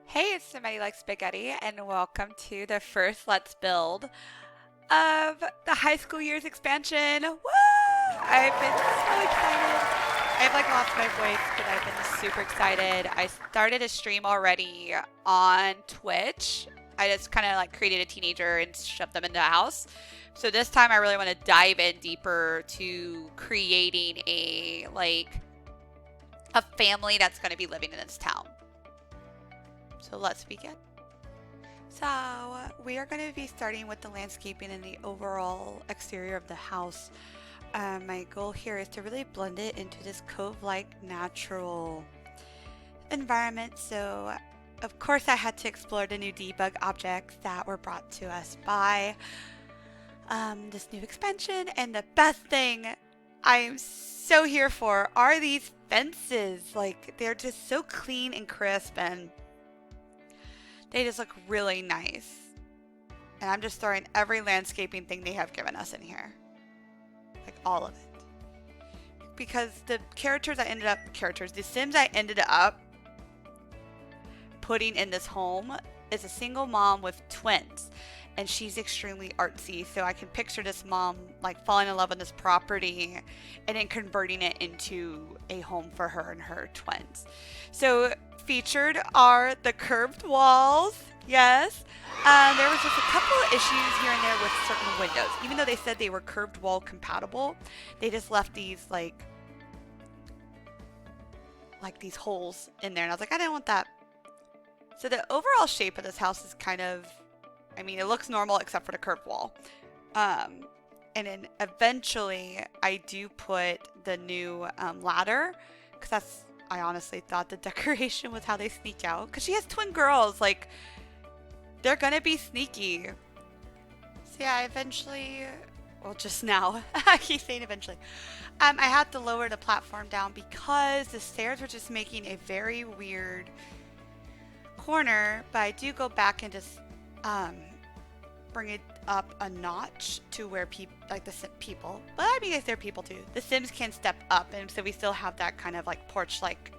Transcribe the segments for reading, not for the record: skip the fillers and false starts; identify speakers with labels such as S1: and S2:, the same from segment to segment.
S1: Hey, it's somebody like spaghetti, and welcome to the first Let's Build of the high school years expansion. Woo! I've been so excited. I've like lost my voice, but I've been super excited. I started a stream already on Twitch. I just kind of like created a teenager and shoved them into the house. So this time I really want to dive in deeper to creating a family that's going to be living in this town. So let's begin. So we are going to be starting with the landscaping and the overall exterior of the house. My goal here is to really blend it into this cove-like natural environment. So of course I had to explore the new debug objects that were brought to us by this new expansion. And the best thing I am so here for are these fences. Like, they're just so clean and crisp, and they just look really nice. And I'm just throwing every landscaping thing they have given us in here. Like all of it. Because the the Sims I ended up putting in this home is a single mom with twins. And she's extremely artsy. So I can picture this mom like falling in love with this property and then converting it into a home for her and her twins. So featured are the curved walls. Yes. There was just a couple of issues here and there with certain windows. Even though they said they were curved wall compatible, they just left these like these holes in there. And I was like, I didn't want that. So the overall shape of this house is kind of, I mean, it looks normal except for the curved wall. And then eventually I do put the new ladder, because I honestly thought the decoration was how they sneak out. Because she has twin girls. Like, they're going to be sneaky. So yeah, I eventually, well, just now, I keep saying eventually. I had to lower the platform down because the stairs were just making a very weird corner. But I do go back and just bring it up a notch to where people, like the people, but I mean, if they're people too, the Sims can step up, and so we still have that kind of like porch-like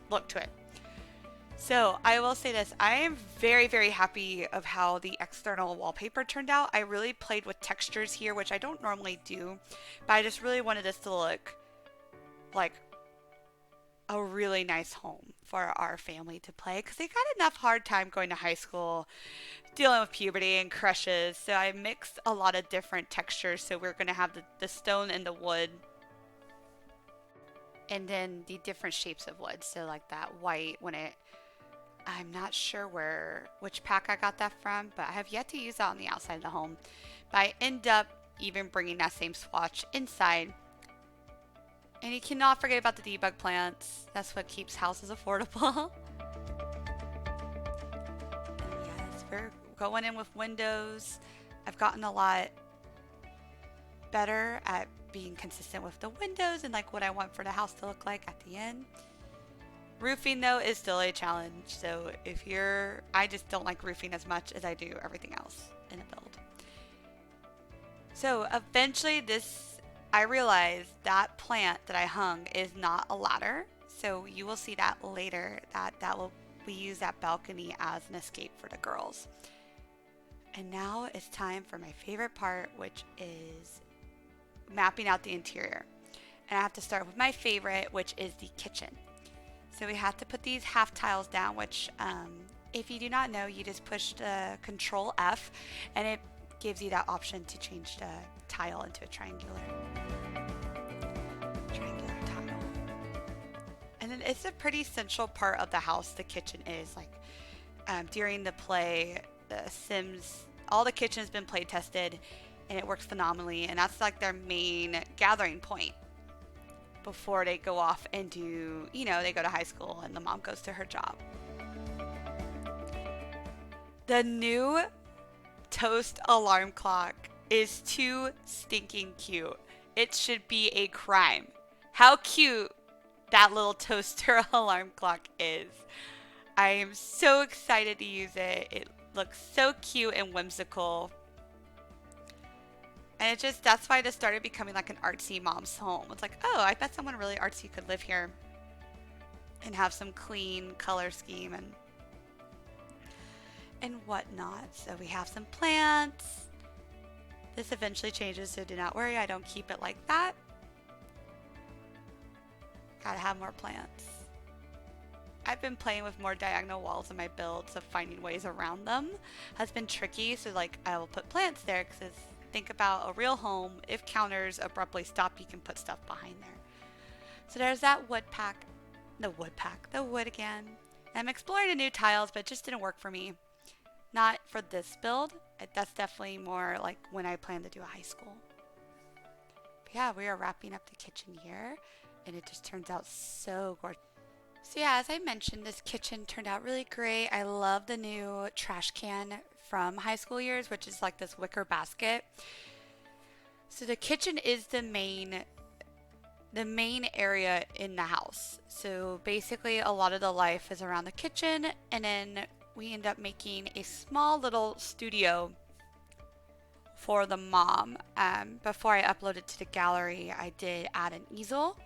S1: look to it. So I will say this, I am very, very happy of how the external wallpaper turned out. I really played with textures here, which I don't normally do, but I just really wanted this to look like a really nice home for our family to play, because they got enough hard time going to high school, dealing with puberty and crushes. So I mixed a lot of different textures. So we're going to have the stone and the wood, and then the different shapes of wood. So like that white, I'm not sure which pack I got that from, but I have yet to use that on the outside of the home. But I end up even bringing that same swatch inside. And you cannot forget about the debug plants. That's what keeps houses affordable. And yes, we're going in with windows. I've gotten a lot better at being consistent with the windows and like what I want for the house to look like at the end. Roofing though is still a challenge. So I just don't like roofing as much as I do everything else in a build. So eventually I realized that plant that I hung is not a ladder. So you will see that later, we use that balcony as an escape for the girls. And now it's time for my favorite part, which is mapping out the interior. And I have to start with my favorite, which is the kitchen. So we have to put these half tiles down, which if you do not know, you just push the Control F and it gives you that option to change the tile into a triangular tile. And then it's a pretty central part of the house, the kitchen is. Like, during the play, the Sims, all the kitchen has been play tested and it works phenomenally, and that's like their main gathering point before they go off and do, they go to high school and the mom goes to her job. The new toast alarm clock is too stinking cute. It should be a crime. How cute that little toaster alarm clock is. I am so excited to use it. It looks so cute and whimsical. And that's why this started becoming like an artsy mom's home. It's like, oh, I bet someone really artsy could live here. and have some clean color scheme and whatnot. So we have some plants. This eventually changes, so do not worry, I don't keep it like that. Gotta have more plants. I've been playing with more diagonal walls in my build, so finding ways around them has been tricky. So like I will put plants there because think about a real home. If counters abruptly stop, you can put stuff behind there. So there's that wood pack. The wood again. I'm exploring the new tiles, but it just didn't work for me. Not for this build. That's definitely more like when I plan to do a high school. But yeah, we are wrapping up the kitchen here, and it just turns out so gorgeous. So yeah, as I mentioned, this kitchen turned out really great. I love the new trash can from high school years, which is like this wicker basket. So the kitchen is the main area in the house. So basically a lot of the life is around the kitchen, and then we end up making a small little studio for the mom. Before I uploaded it to the gallery, I did add an easel,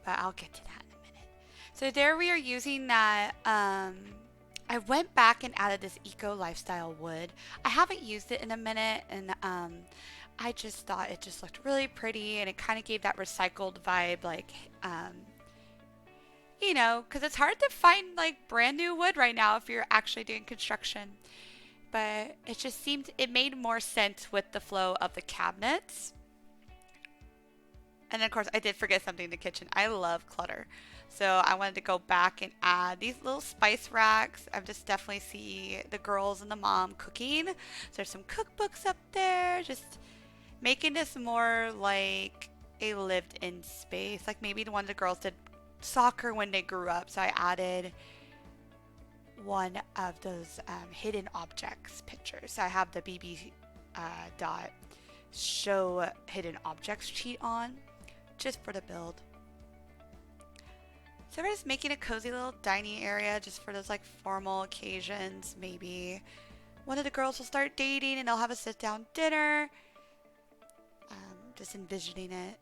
S1: but I'll get to that. So there we are using that, I went back and added this eco lifestyle wood. I haven't used it in a minute, and I just thought it just looked really pretty, and it kind of gave that recycled vibe, like, you know, because it's hard to find like brand new wood right now if you're actually doing construction. But it just seemed, it made more sense with the flow of the cabinets. And then of course I did forget something in the kitchen. I love clutter. So I wanted to go back and add these little spice racks. I just definitely see the girls and the mom cooking. So there's some cookbooks up there. Just making this more like a lived-in space. Like maybe one of the girls did soccer when they grew up. So I added one of those hidden objects pictures. So I have the BB dot show hidden objects cheat on just for the build. So we're just making a cozy little dining area just for those like formal occasions. Maybe one of the girls will start dating and they'll have a sit down dinner. Just envisioning it.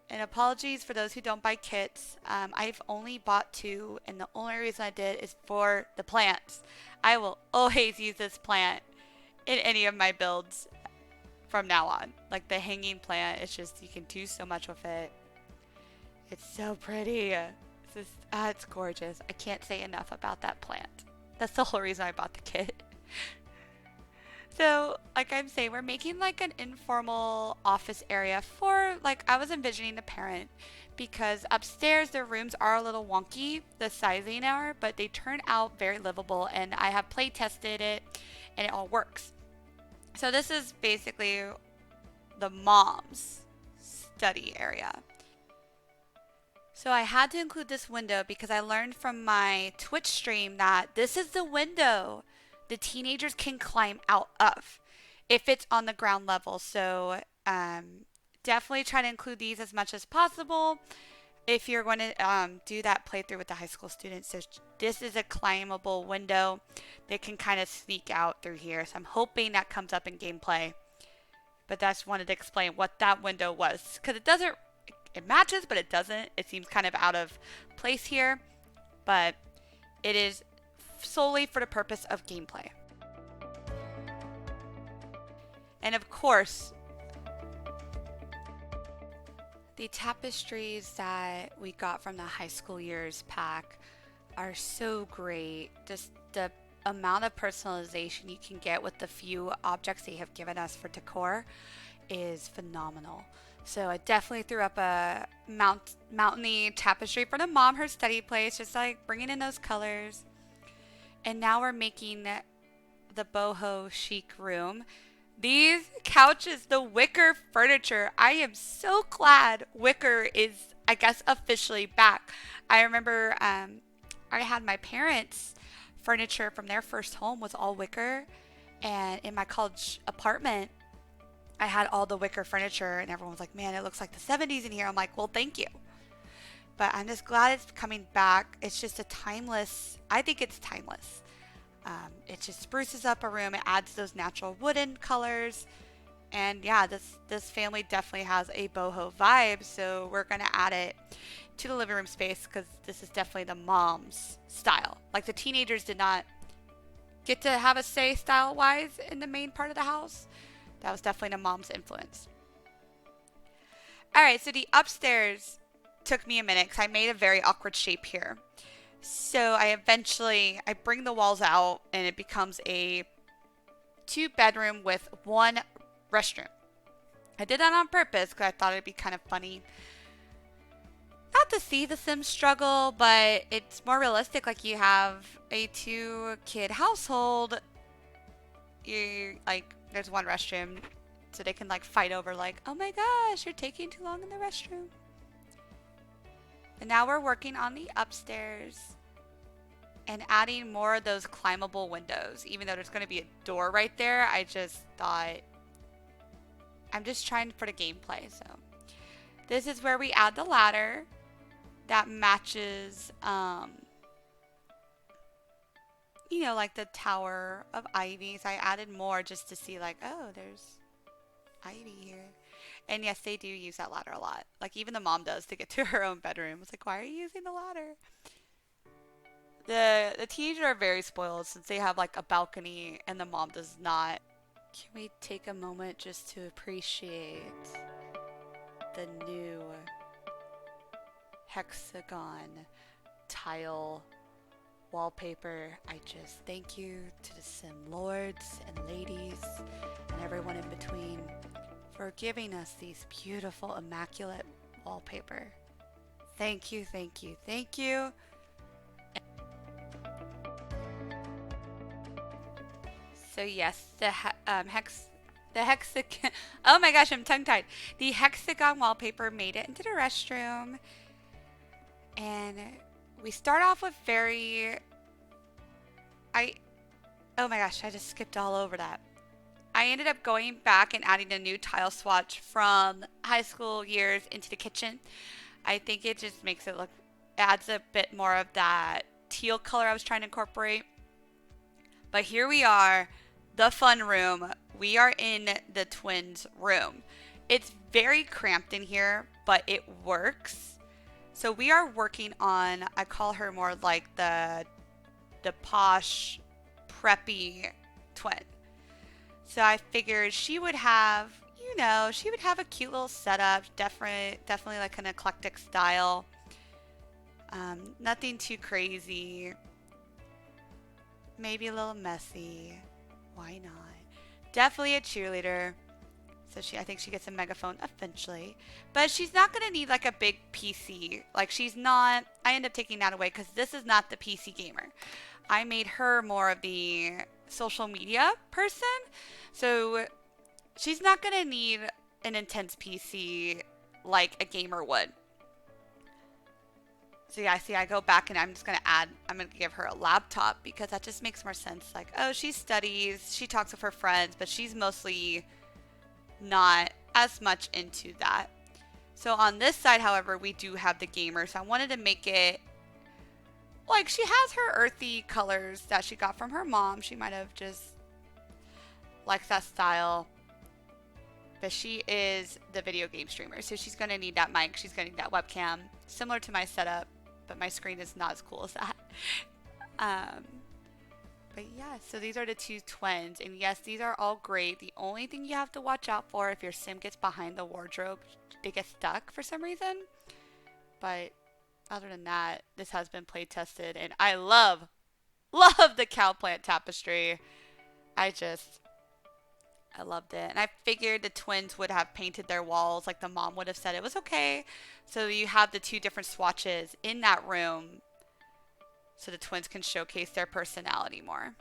S1: And apologies for those who don't buy kits. I've only bought 2, and the only reason I did is for the plants. I will always use this plant in any of my builds from now on. Like the hanging plant, it's just, you can do so much with it. It's so pretty. It's gorgeous. I can't say enough about that plant. That's the whole reason I bought the kit. So, like I'm saying, we're making like an informal office area for, like, I was envisioning the parent, because upstairs their rooms are a little wonky, the sizing are, but they turn out very livable, and I have play tested it and it all works. So this is basically the mom's study area. So I had to include this window because I learned from my Twitch stream that this is the window the teenagers can climb out of if it's on the ground level. So definitely try to include these as much as possible if you're going to do that playthrough with the high school students. So this is a climbable window that can kind of sneak out through here. So I'm hoping that comes up in gameplay. But I just wanted to explain what that window was, because it doesn't, it matches, but it doesn't. It seems kind of out of place here, but it is solely for the purpose of gameplay. And of course, the tapestries that we got from the high school years pack are so great. Just the amount of personalization you can get with the few objects they have given us for decor is phenomenal. So I definitely threw up a mountainy tapestry for the mom, her study place, just like bringing in those colors. And now we're making the boho chic room. These couches, the wicker furniture, I am so glad wicker is, I guess, officially back. I remember I had my parents' furniture from their first home was all wicker. And in my college apartment, I had all the wicker furniture, and everyone was like, man, it looks like the 70s in here. I'm like, well, thank you. But I'm just glad it's coming back. It's just a timeless, I think it's timeless. It just spruces up a room. It adds those natural wooden colors. And yeah, this family definitely has a boho vibe, so we're gonna add it to the living room space because this is definitely the mom's style. Like the teenagers did not get to have a say style wise in the main part of the house. That was definitely the mom's influence. All right, so the upstairs took me a minute because I made a very awkward shape here. So I bring the walls out and it becomes a 2-bedroom with 1 restroom. I did that on purpose because I thought it'd be kind of funny. Not to see the Sims struggle, but it's more realistic. Like you have a 2-kid household. There's 1 restroom. So they can like fight over like, oh my gosh, you're taking too long in the restroom. And now we're working on the upstairs and adding more of those climbable windows. Even though there's going to be a door right there, I just thought, I'm just trying for the gameplay. So this is where we add the ladder that matches, like the Tower of Ivy. So I added more just to see like, oh, there's Ivy here. And yes, they do use that ladder a lot. Like even the mom does to get to her own bedroom. It's like, why are you using the ladder? The teenagers are very spoiled since they have like a balcony and the mom does not. Can we take a moment just to appreciate the new hexagon tile wallpaper? I just thank you to the Sim lords and ladies and everyone in between for giving us these beautiful, immaculate wallpaper. Thank you, thank you, thank you. So yes, the hexagon. Oh my gosh, I'm tongue-tied. The hexagon wallpaper made it into the restroom, and we start off with oh my gosh, I just skipped all over that. I ended up going back and adding a new tile swatch from high school years into the kitchen. I think it just makes it adds a bit more of that teal color I was trying to incorporate. But here we are, the fun room. We are in the twins' room. It's very cramped in here, but it works. So we are working on, I call her more like the posh, preppy twin. So I figured she would have, she would have a cute little setup, definitely like an eclectic style. Nothing too crazy. Maybe a little messy. Why not? Definitely a cheerleader. So I think she gets a megaphone eventually. But she's not going to need like a big PC. Like she's not, I end up taking that away because this is not the PC gamer. I made her more of the social media person. So she's not going to need an intense PC like a gamer would. So yeah, I go back and I'm going to give her a laptop because that just makes more sense. Like, oh, she studies, she talks with her friends, but she's mostly not as much into that. So on this side, however, we do have the gamer. So I wanted to make it like she has her earthy colors that she got from her mom. She might have just likes that style. But she is the video game streamer. So she's going to need that mic. She's going to need that webcam. Similar to my setup. But my screen is not as cool as that. But yeah, so these are the 2 twins. And yes, these are all great. The only thing you have to watch out for if your sim gets behind the wardrobe, they get stuck for some reason. But other than that, this has been play tested. And I love the cow plant tapestry. I loved it. And I figured the twins would have painted their walls like the mom would have said it was okay. So you have the 2 different swatches in that room so the twins can showcase their personality more.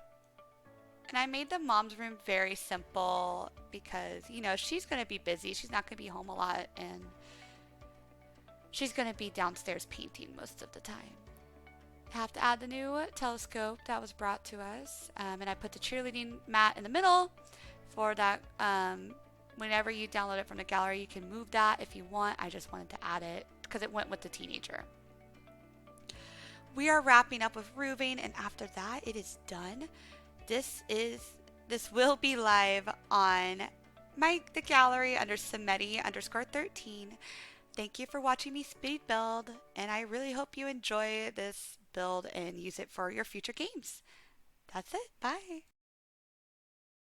S1: And I made the mom's room very simple because, she's going to be busy. She's not going to be home a lot and she's going to be downstairs painting most of the time. I have to add the new telescope that was brought to us. And I put the cheerleading mat in the middle. For that, whenever you download it from the gallery, you can move that if you want. I just wanted to add it because it went with the teenager. We are wrapping up with roofing, and after that, it is done. This will be live on the gallery under Samedi underscore 13. Thank you for watching me speed build, and I really hope you enjoy this build and use it for your future games. That's it. Bye.